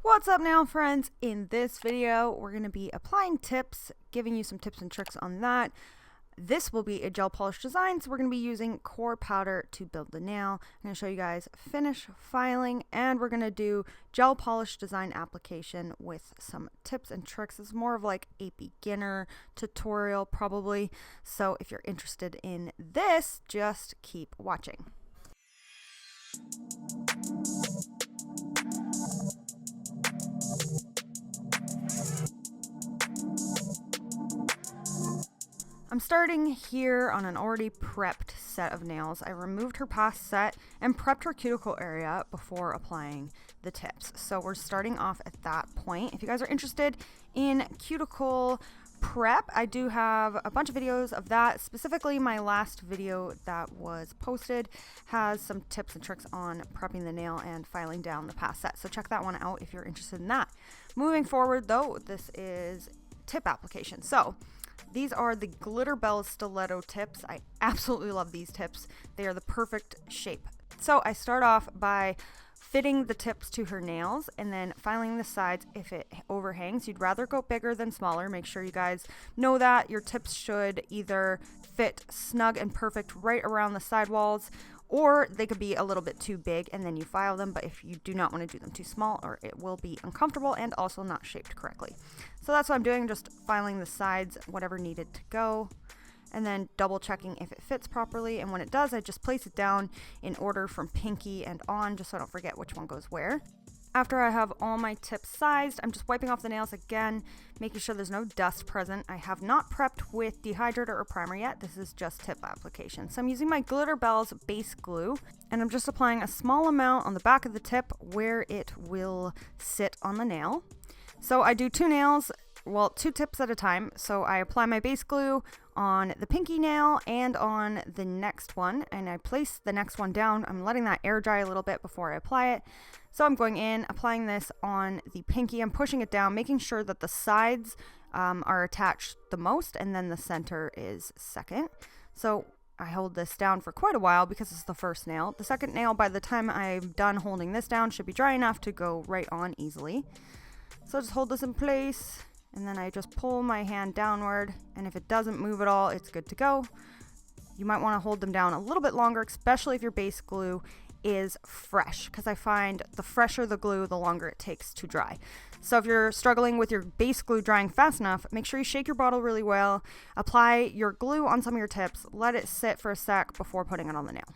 What's up now, friends? In this video, we're going to be applying tips, giving you some tips and tricks on that. This will be a gel polish design, so we're going to be using core powder to build the nail. I'm going to show you guys finish filing, and we're going to do gel polish design application with some tips and tricks. It's more of like a beginner tutorial probably, so if you're interested in this, just keep watching. I'm starting here on an already prepped set of nails. I removed her past set and prepped her cuticle area before applying the tips. So we're starting off at that point. If you guys are interested in cuticle prep, I do have a bunch of videos of that. Specifically, my last video that was posted has some tips and tricks on prepping the nail and filing down the past set. So check that one out if you're interested in that. Moving forward though, this is tip application. So these are the Glitterbels stiletto tips. I absolutely love these tips. They are the perfect shape. So I start off by fitting the tips to her nails and then filing the sides if it overhangs. You'd rather go bigger than smaller. Make sure you guys know that your tips should either fit snug and perfect right around the side walls, or they could be a little bit too big and then you file them, but if you do not want to do them too small, or it will be uncomfortable and also not shaped correctly. So that's what I'm doing, just filing the sides, whatever needed to go, and then double checking if it fits properly. And when it does, I just place it down in order from pinky and on, just so I don't forget which one goes where. After I have all my tips sized, I'm just wiping off the nails again, making sure there's no dust present. I have not prepped with Dehydrator or primer yet. This is just tip application. So I'm using my Glitterbels base glue, and I'm just applying a small amount on the back of the tip where it will sit on the nail. So I do two tips at a time. So I apply my base glue on the pinky nail and on the next one, and I place the next one down. I'm letting that air dry a little bit before I apply it. So I'm going in, applying this on the pinky. I'm pushing it down, making sure that the sides are attached the most, and then the center is second. So I hold this down for quite a while because it's the first nail. The second nail, by the time I'm done holding this down, should be dry enough to go right on easily. So I just hold this in place, and then I just pull my hand downward, and if it doesn't move at all, it's good to go. You might want to hold them down a little bit longer, especially if your base glue is fresh, because I find the fresher the glue, the longer it takes to dry. So if you're struggling with your base glue drying fast enough, make sure you shake your bottle really well, apply your glue on some of your tips, let it sit for a sec before putting it on the nail.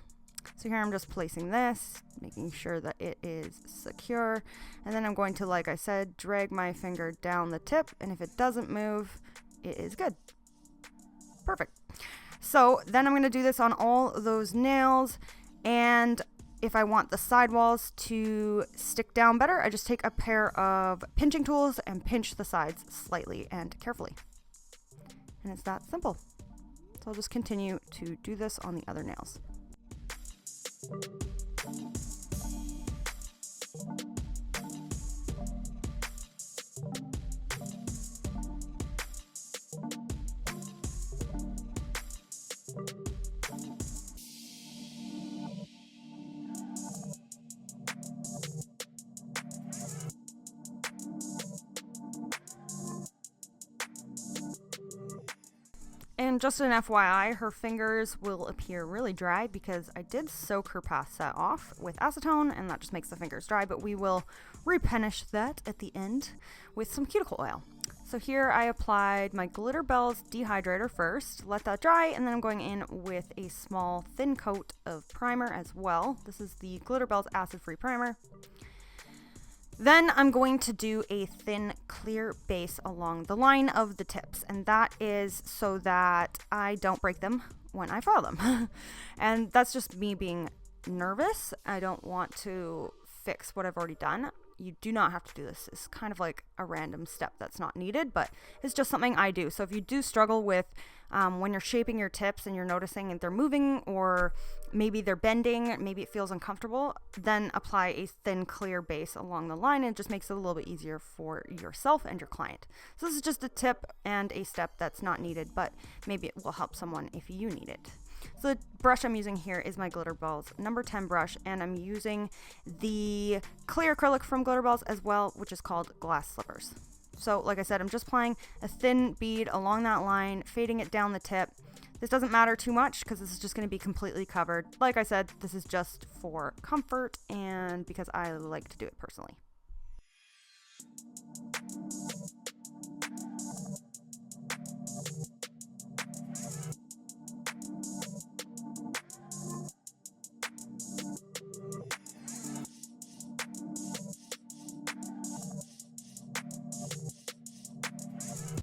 So here I'm just placing this, making sure that it is secure, and then I'm going to, like I said, drag my finger down the tip, and if it doesn't move, it is good. Perfect. So then I'm going to do this on all those nails, and if I want the sidewalls to stick down better, I just take a pair of pinching tools and pinch the sides slightly and carefully. And it's that simple. So I'll just continue to do this on the other nails. And just an FYI, her fingers will appear really dry because I did soak her past set off with acetone, and that just makes the fingers dry, but we will repenish that at the end with some cuticle oil. So here I applied my Glitterbels Dehydrator first, let that dry, and then I'm going in with a small thin coat of primer as well. This is the Glitterbels acid-free primer. Then I'm going to do a thin clear base along the line of the tips, and that is so that I don't break them when I file them. And that's just me being nervous. I don't want to fix what I've already done. You do not have to do this. It's kind of like a random step that's not needed, but it's just something I do. So if you do struggle with when you're shaping your tips and you're noticing that they're moving, or maybe they're bending, maybe it feels uncomfortable, then apply a thin clear base along the line, and it just makes it a little bit easier for yourself and your client. So this is just a tip and a step that's not needed, but maybe it will help someone if you need it. So the brush I'm using here is my Glitterbels number 10 brush, and I'm using the clear acrylic from Glitterbels as well, which is called Glass Slippers. So like I said, I'm just applying a thin bead along that line, fading it down the tip. This doesn't matter too much because this is just going to be completely covered. Like I said, this is just for comfort and because I like to do it personally.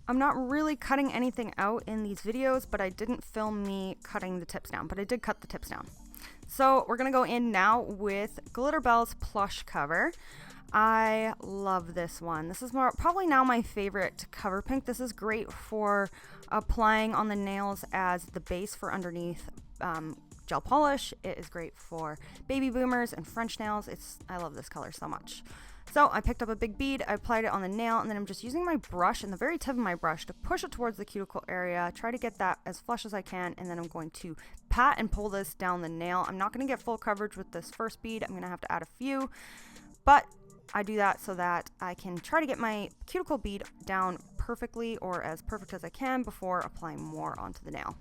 I'm not really cutting anything out in these videos, but I didn't film me cutting the tips down, but I did cut the tips down. So we're gonna go in now with Glitterbels Plush Cover. I love this one. This is probably now my favorite cover pink. This is great for applying on the nails as the base for underneath gel polish. It is great for baby boomers and French nails. I love this color so much. So I picked up a big bead, I applied it on the nail, and then I'm just using my brush and the very tip of my brush to push it towards the cuticle area, try to get that as flush as I can, and then I'm going to pat and pull this down the nail. I'm not going to get full coverage with this first bead. I'm going to have to add a few, but I do that so that I can try to get my cuticle bead down perfectly, or as perfect as I can, before applying more onto the nail.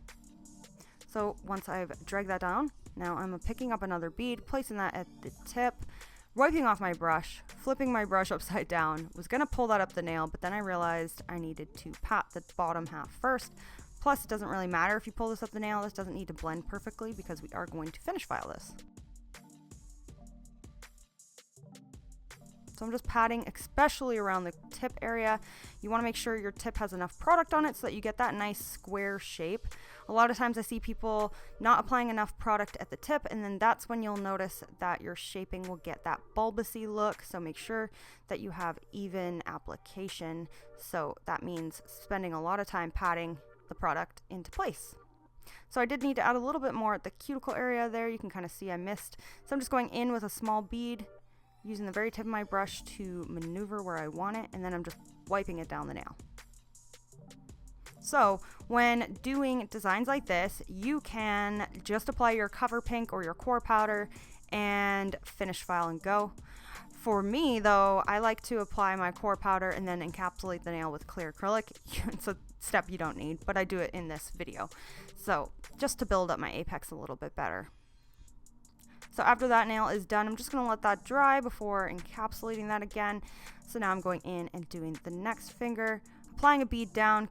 So once I've dragged that down, now I'm picking up another bead, placing that at the tip, wiping off my brush, flipping my brush upside down, was going to pull that up the nail, but then I realized I needed to pat the bottom half first. Plus, it doesn't really matter if you pull this up the nail. This doesn't need to blend perfectly because we are going to finish file this. So I'm just patting, especially around the tip area. You want to make sure your tip has enough product on it so that you get that nice square shape. A lot of times I see people not applying enough product at the tip, and then that's when you'll notice that your shaping will get that bulbousy look. So make sure that you have even application. So that means spending a lot of time patting the product into place. So I did need to add a little bit more at the cuticle area there. You can kind of see I missed. So I'm just going in with a small bead, using the very tip of my brush to maneuver where I want it, and then I'm just wiping it down the nail. So when doing designs like this, you can just apply your cover pink or your core powder and finish file and go. For me though, I like to apply my core powder and then encapsulate the nail with clear acrylic. It's a step you don't need, but I do it in this video. So just to build up my apex a little bit better. So after that nail is done, I'm just going to let that dry before encapsulating that again. So now I'm going in and doing the next finger, applying a bead down,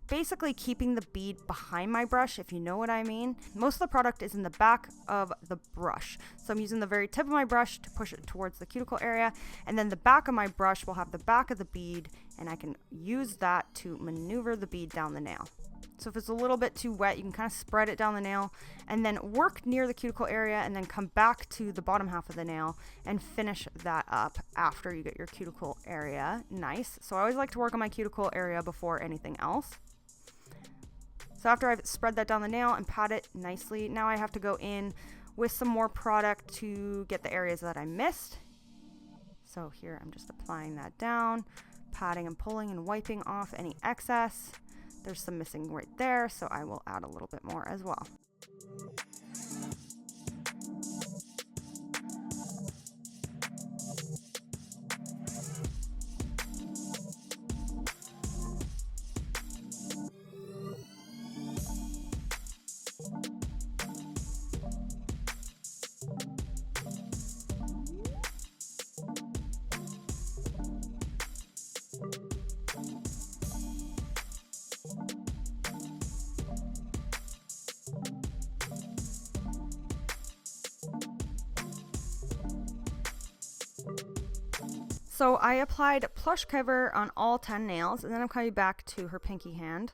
basically keeping the bead behind my brush, if you know what I mean. Most of the product is in the back of the brush. So I'm using the very tip of my brush to push it towards the cuticle area, and then the back of my brush will have the back of the bead, and I can use that to maneuver the bead down the nail. So if it's a little bit too wet, you can kind of spread it down the nail and then work near the cuticle area and then come back to the bottom half of the nail and finish that up after you get your cuticle area nice. So I always like to work on my cuticle area before anything else. So after I've spread that down the nail and pat it nicely, now I have to go in with some more product to get the areas that I missed. So here I'm just applying that down, patting and pulling and wiping off any excess. There's some missing right there, so I will add a little bit more as well. So I applied Plush Cover on all 10 nails, and then I'm coming back to her pinky hand.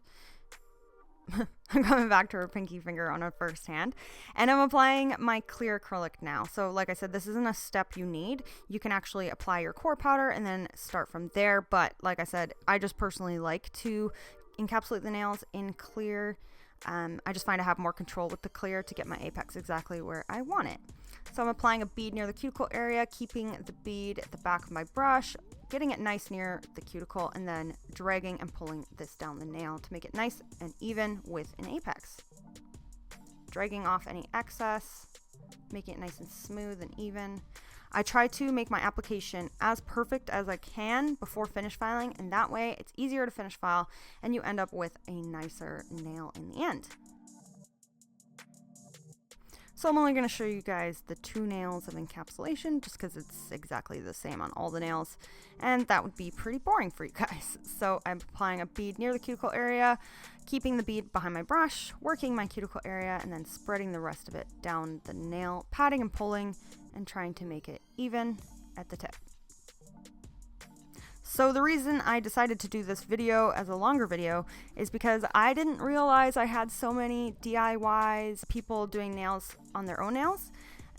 I'm coming back to her pinky finger on her first hand, and I'm applying my clear acrylic now. So like I said, this isn't a step you need. You can actually apply your core powder and then start from there. But like I said, I just personally like to encapsulate the nails in clear. I just find I have more control with the clear to get my apex exactly where I want it. So I'm applying a bead near the cuticle area, keeping the bead at the back of my brush, getting it nice near the cuticle, and then dragging and pulling this down the nail to make it nice and even with an apex. dragging off any excess, making it nice and smooth and even. I try to make my application as perfect as I can before finish filing, and that way it's easier to finish file and you end up with a nicer nail in the end. So I'm only going to show you guys the 2 nails of encapsulation just because it's exactly the same on all the nails, and that would be pretty boring for you guys. So I'm applying a bead near the cuticle area, keeping the bead behind my brush, working my cuticle area, and then spreading the rest of it down the nail, patting and pulling, and trying to make it even at the tip. So the reason I decided to do this video as a longer video is because I didn't realize I had so many DIYs, people doing nails on their own nails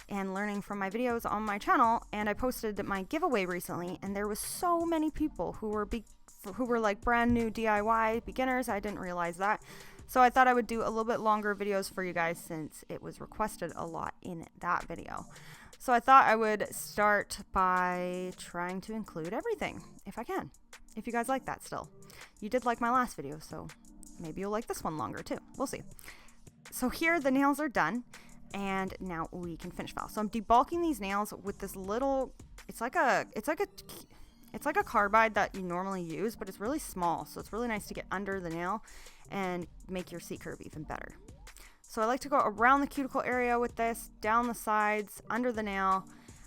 and learning from my videos on my channel. And I posted my giveaway recently, and there was so many people who were like brand new DIY beginners. I didn't realize that. So I thought I would do a little bit longer videos for you guys since it was requested a lot in that video. So I thought I would start by trying to include everything, if I can. If you guys like that still. You did like my last video, so maybe you'll like this one longer too. We'll see. So here the nails are done, and now we can finish file. So I'm debulking these nails with this little, it's like a carbide that you normally use, but it's really small. So it's really nice to get under the nail and make your C curve even better. So I like to go around the cuticle area with this, down the sides, under the nail.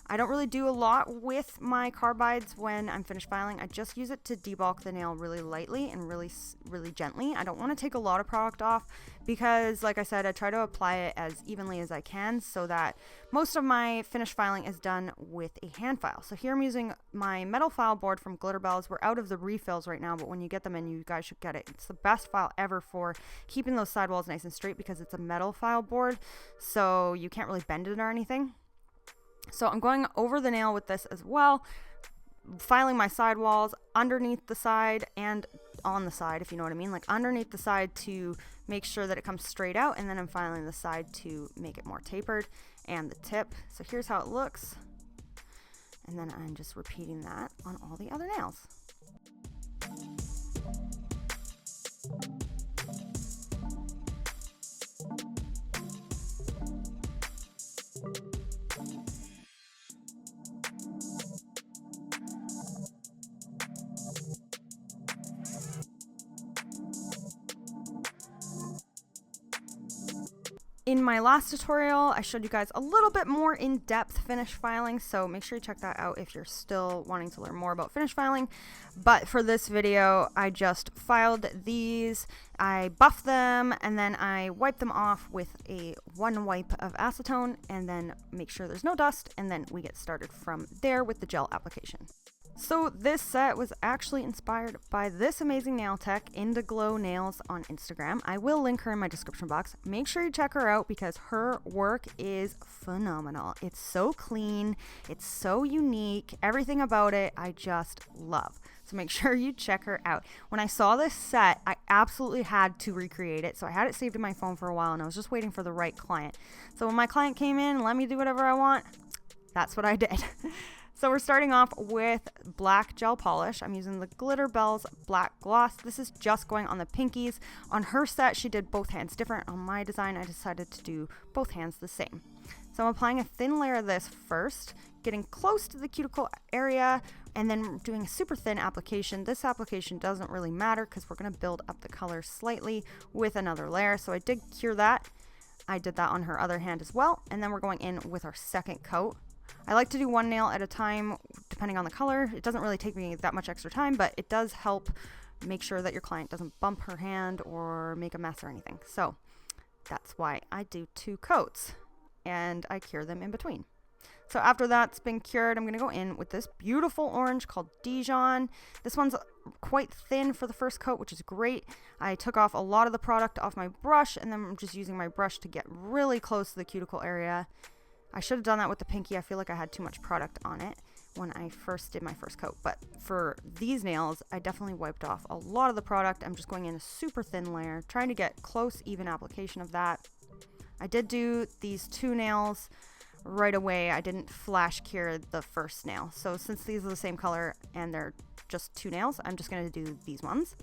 I don't really do a lot with my carbides when I'm finished filing. I just use it to debulk the nail really lightly and really gently. I don't want to take a lot of product off because, like I said, I try to apply it as evenly as I can so that most of my finished filing is done with a hand file. So here I'm using my metal file board from Glitterbels. We're out of the refills right now, but when you get them in, you guys should get it. It's the best file ever for keeping those sidewalls nice and straight because it's a metal file board, so you can't really bend it or anything. So I'm going over the nail with this as well, filing my sidewalls underneath the side and on the side, if you know what I mean, like underneath the side to make sure that it comes straight out, and then I'm filing the side to make it more tapered and the tip. So here's how it looks, and then I'm just repeating that on all the other nails. In my last tutorial, I showed you guys a little bit more in-depth finish filing, so make sure you check that out if you're still wanting to learn more about finish filing. But for this video, I just filed these, I buffed them, and then I wiped them off with one wipe of acetone, and then make sure there's no dust, and then we get started from there with the gel application. So this set was actually inspired by this amazing nail tech, Indiglow Nails, on Instagram. I will link her in my description box. Make sure you check her out because her work is phenomenal. It's so clean, it's so unique, everything about it I just love. So make sure you check her out. When I saw this set, I absolutely had to recreate it. So I had it saved in my phone for a while and I was just waiting for the right client. So when my client came in and let me do whatever I want, that's what I did. So we're starting off with black gel polish. I'm using the Glitterbels black gloss. This is just going on the pinkies. On her set, she did both hands different. On my design, I decided to do both hands the same. So I'm applying a thin layer of this first, getting close to the cuticle area, and then doing a super thin application. This application doesn't really matter because we're going to build up the color slightly with another layer. So I did cure that. I did that on her other hand as well. And then we're going in with our second coat. I like to do one nail at a time depending on the color. It doesn't really take me that much extra time, but it does help make sure that your client doesn't bump her hand or make a mess or anything. So that's why I do 2 coats and I cure them in between. So after that's been cured, I'm going to go in with this beautiful orange called Dijon. This one's quite thin for the first coat, which is great. I took off a lot of the product off my brush, and then I'm just using my brush to get really close to the cuticle area. I should have done that with the pinky. I feel like I had too much product on it when I first did my first coat. But for these nails, I definitely wiped off a lot of the product. I'm just going in a super thin layer, trying to get close, even application of that. I did do these 2 nails right away. I didn't flash cure the first nail. So since these are the same color and they're just 2 nails, I'm just going to do these ones.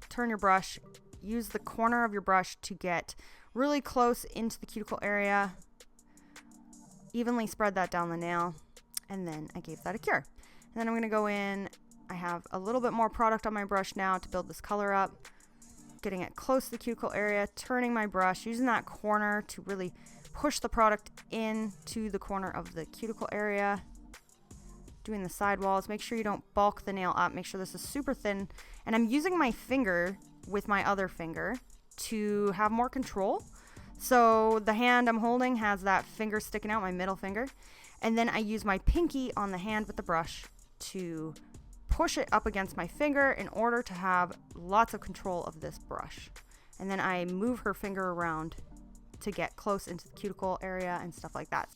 Turn your brush. Use the corner of your brush to get really close into the cuticle area. Evenly spread that down the nail, and then I gave that a cure. And then I'm going to go in. I have a little bit more product on my brush now to build this color up. Getting it close to the cuticle area, turning my brush, using that corner to really push the product into the corner of the cuticle area. Doing the side walls. Make sure you don't bulk the nail up. Make sure this is super thin. And I'm using my finger with my other finger to have more control. So the hand I'm holding has that finger sticking out, my middle finger. And then I use my pinky on the hand with the brush to push it up against my finger in order to have lots of control of this brush. And then I move her finger around to get close into the cuticle area and stuff like that.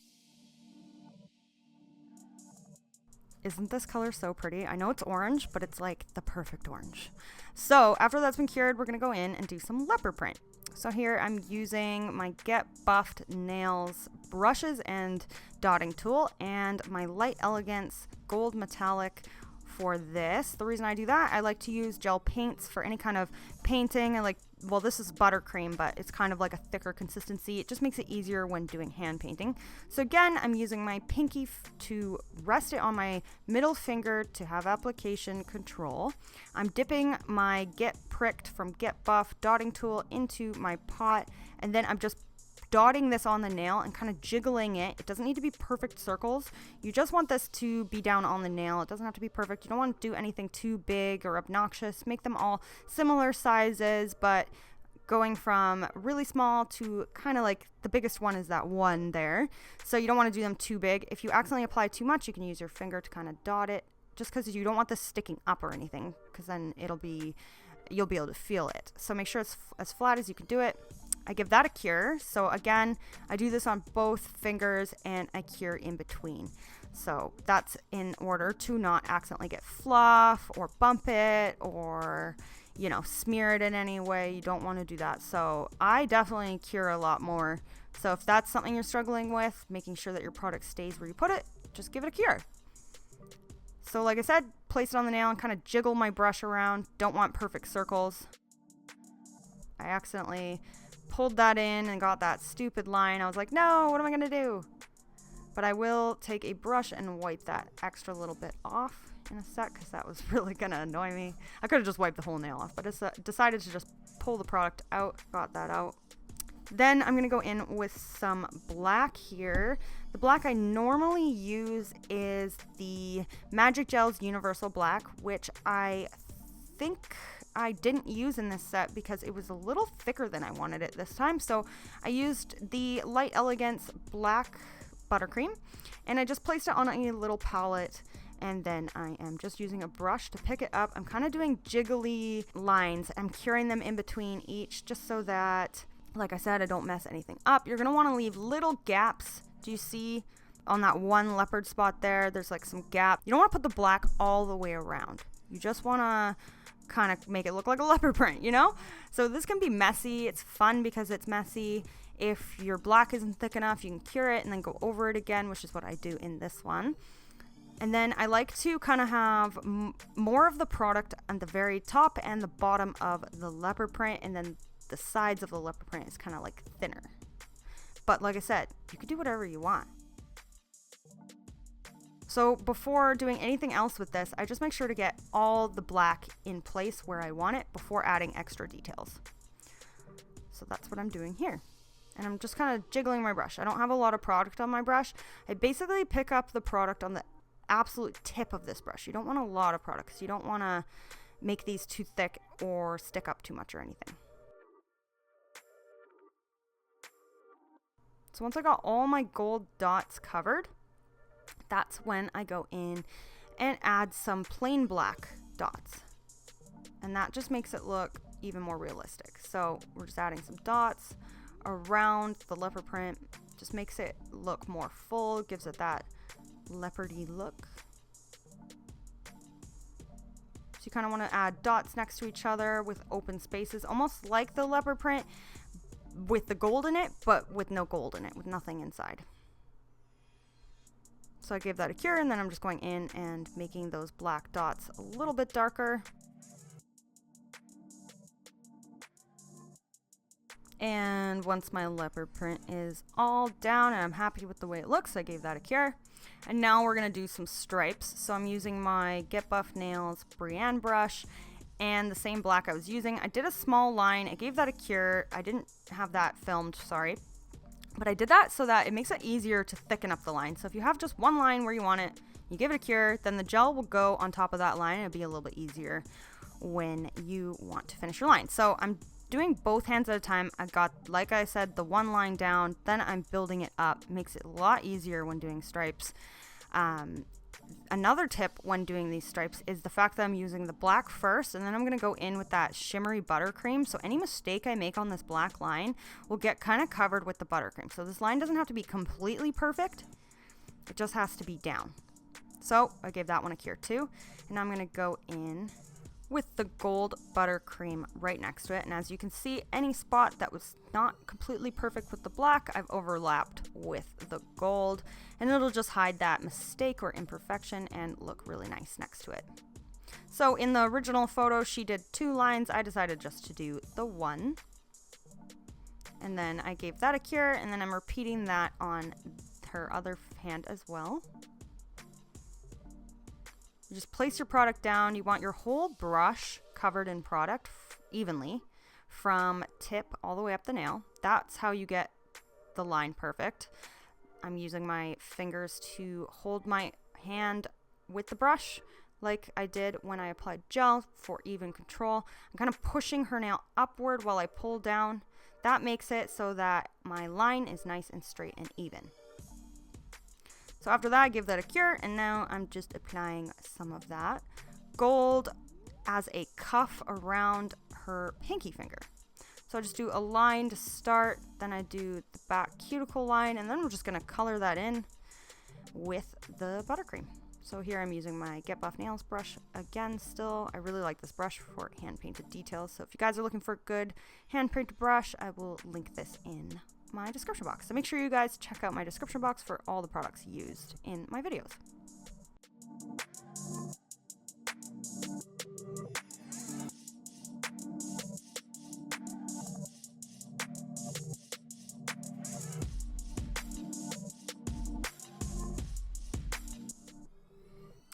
Isn't this color so pretty? I know it's orange, but it's like the perfect orange. So after that's been cured, we're gonna go in and do some leopard print. So here I'm using my Get Buffed Nails brushes and dotting tool and my Light Elegance gold metallic for this. The reason I do that, I like to use gel paints for any kind of painting. I like, well, this is buttercream, but it's kind of like a thicker consistency. It just makes it easier when doing hand painting. So again, I'm using my pinky to rest it on my middle finger to have application control. I'm dipping my Get Pricked from Get Buff dotting tool into my pot, and then I'm just dotting this on the nail and kind of jiggling it. It doesn't need to be perfect circles. You just want this to be down on the nail. It doesn't have to be perfect. You don't want to do anything too big or obnoxious. Make them all similar sizes, but going from really small to kind of like the biggest one is that one there. So you don't want to do them too big. If you accidentally apply too much, you can use your finger to kind of dot it, just because you don't want this sticking up or anything, because then you'll be able to feel it. So make sure it's as flat as you can do it. I give that a cure. So again, I do this on both fingers and I cure in between. So that's in order to not accidentally get fluff or bump it or, you know, smear it in any way. You don't want to do that. So I definitely cure a lot more. So if that's something you're struggling with, making sure that your product stays where you put it, just give it a cure. So like I said, place it on the nail and kind of jiggle my brush around. Don't want perfect circles. I accidentally pulled that in and got that stupid line. I was like, no, what am I going to do? But I will take a brush and wipe that extra little bit off in a sec, because that was really going to annoy me. I could have just wiped the whole nail off, but I decided to just pull the product out. Got that out. Then I'm going to go in with some black here. The black I normally use is the Magic Gel's Universal Black, which I think I didn't use in this set because it was a little thicker than I wanted it this time. So I used the Light Elegance Black Buttercream, and I just placed it on a little palette, and then I am just using a brush to pick it up. I'm kind of doing jiggly lines. I'm curing them in between each, just so that, like I said, I don't mess anything up. You're going to want to leave little gaps. Do you see on that one leopard spot there? There's like some gap. You don't want to put the black all the way around. You just want to kind of make it look like a leopard print, you know? So this can be messy. It's fun because it's messy. If your black isn't thick enough, you can cure it and then go over it again, which is what I do in this one. And then I like to kind of have more of the product on the very top and the bottom of the leopard print, and then the sides of the leopard print is kind of like thinner. But like I said, you can do whatever you want. So before doing anything else with this, I just make sure to get all the black in place where I want it before adding extra details. So that's what I'm doing here. And I'm just kind of jiggling my brush. I don't have a lot of product on my brush. I basically pick up the product on the absolute tip of this brush. You don't want a lot of product because you don't want to make these too thick or stick up too much or anything. So once I got all my gold dots covered, that's when I go in and add some plain black dots. And that just makes it look even more realistic. So we're just adding some dots around the leopard print. Just makes it look more full, gives it that leopardy look. So you kind of want to add dots next to each other with open spaces, almost like the leopard print with the gold in it, but with no gold in it, with nothing inside. So I gave that a cure, and then I'm just going in and making those black dots a little bit darker. And once my leopard print is all down and I'm happy with the way it looks, I gave that a cure. And now we're going to do some stripes. So I'm using my Get Buff Nails Brienne brush and the same black I was using. I did a small line. I gave that a cure. I didn't have that filmed, sorry. But I did that so that it makes it easier to thicken up the line. So if you have just one line where you want it, you give it a cure, then the gel will go on top of that line. It'll be a little bit easier when you want to finish your line. So I'm doing both hands at a time. I got, like I said, the one line down, then I'm building it up. Makes it a lot easier when doing stripes. Another tip when doing these stripes is the fact that I'm using the black first, and then I'm going to go in with that shimmery buttercream. So any mistake I make on this black line will get kind of covered with the buttercream. So this line doesn't have to be completely perfect. It just has to be down. So I gave that one a cure too. And now I'm going to go in with the gold buttercream right next to it. And as you can see, any spot that was not completely perfect with the black, I've overlapped with the gold, and it'll just hide that mistake or imperfection and look really nice next to it. So in the original photo, she did 2 lines. I decided just to do the 1. And then I gave that a cure, and then I'm repeating that on her other hand as well. You just place your product down. You want your whole brush covered in product evenly from tip all the way up the nail. That's how you get the line perfect. I'm using my fingers to hold my hand with the brush like I did when I applied gel for even control. I'm kind of pushing her nail upward while I pull down. That makes it so that my line is nice and straight and even. So after that, I give that a cure, and now I'm just applying some of that gold as a cuff around her pinky finger. So I just do a line to start, then I do the back cuticle line, and then we're just going to color that in with the buttercream. So here I'm using my Get Buff Nails brush again still. I really like this brush for hand-painted details. So if you guys are looking for a good hand-painted brush, I will link this in my description box. So make sure you guys check out my description box for all the products used in my videos.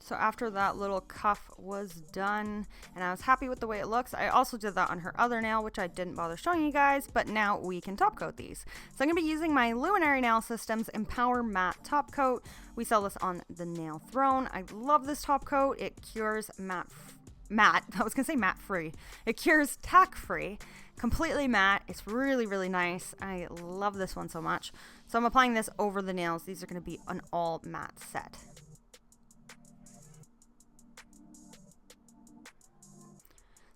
So after that little cuff was done and I was happy with the way it looks, I also did that on her other nail, which I didn't bother showing you guys, but now we can top coat these. So I'm going to be using my Luminary Nail Systems Empower Matte Top Coat. We sell this on the Nail Throne. I love this top coat. It cures matte, I was going to say matte free. It cures tack free, completely matte. It's really, really nice. I love this one so much. So I'm applying this over the nails. These are going to be an all matte set.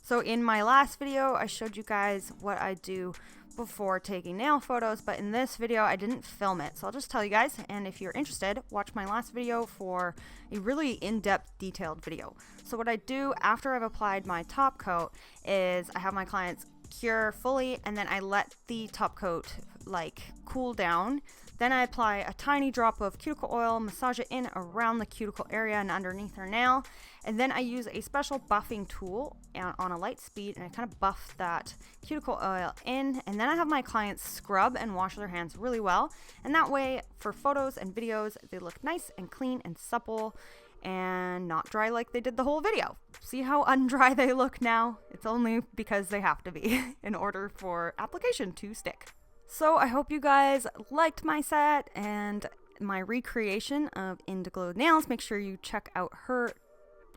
So in my last video, I showed you guys what I do before taking nail photos, but in this video, I didn't film it. So I'll just tell you guys, and if you're interested, watch my last video for a really in-depth, detailed video. So what I do after I've applied my top coat is I have my clients cure fully, and then I let the top coat like cool down. Then I apply a tiny drop of cuticle oil, massage it in around the cuticle area and underneath her nail. And then I use a special buffing tool on a light speed, and I kind of buff that cuticle oil in. And then I have my clients scrub and wash their hands really well. And that way, for photos and videos, they look nice and clean and supple and not dry like they did the whole video. See how undry they look now? It's only because they have to be in order for application to stick. So I hope you guys liked my set and my recreation of Indigo Nails. Make sure you check out her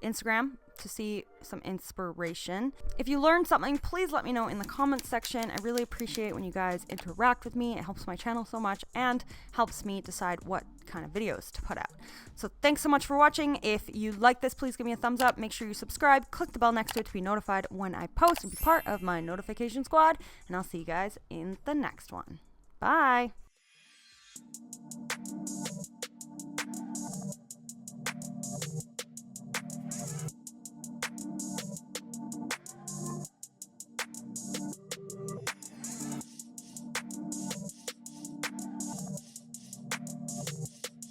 Instagram to see some inspiration. If you learned something, please let me know in the comments section. I really appreciate when you guys interact with me. It helps my channel so much and helps me decide what kind of videos to put out. So thanks so much for watching. If you like this, please give me a thumbs up. Make sure you subscribe. Click the bell next to it to be notified when I post and be part of my notification squad. And I'll see you guys in the next one. Bye.